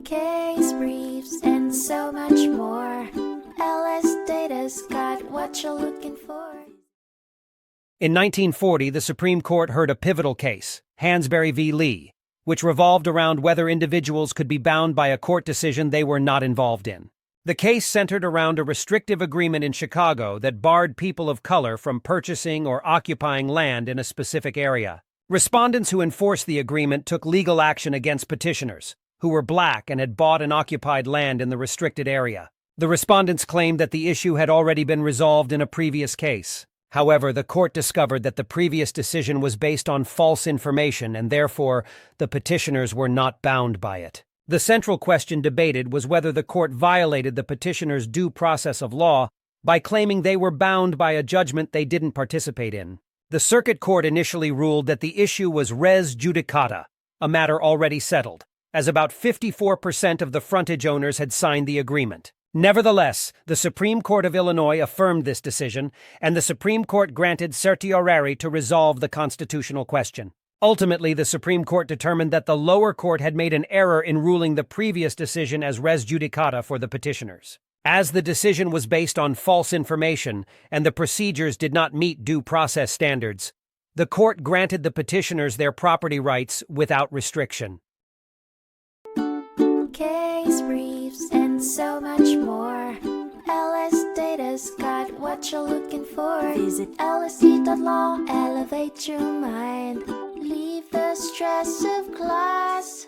case briefs, and so much more. LSData's got what you're looking for. In 1940, the Supreme Court heard a pivotal case, Hansberry v. Lee, which revolved around whether individuals could be bound by a court decision they were not involved in. The case centered around a restrictive agreement in Chicago that barred people of color from purchasing or occupying land in a specific area. Respondents who enforced the agreement took legal action against petitioners, who were black and had bought and occupied land in the restricted area. The respondents claimed that the issue had already been resolved in a previous case. However, the court discovered that the previous decision was based on false information and therefore the petitioners were not bound by it. The central question debated was whether the court violated the petitioners' due process of law by claiming they were bound by a judgment they didn't participate in. The circuit court initially ruled that the issue was res judicata, a matter already settled, as about 54% of the frontage owners had signed the agreement. Nevertheless, the Supreme Court of Illinois affirmed this decision, and the Supreme Court granted certiorari to resolve the constitutional question. Ultimately, the Supreme Court determined that the lower court had made an error in ruling the previous decision as res judicata for the petitioners. As the decision was based on false information and the procedures did not meet due process standards, the court granted the petitioners their property rights without restriction. Case briefs, and so much more. LSData's got what you're looking for. Visit lsc.law, elevate your mind. Leave the stress of class.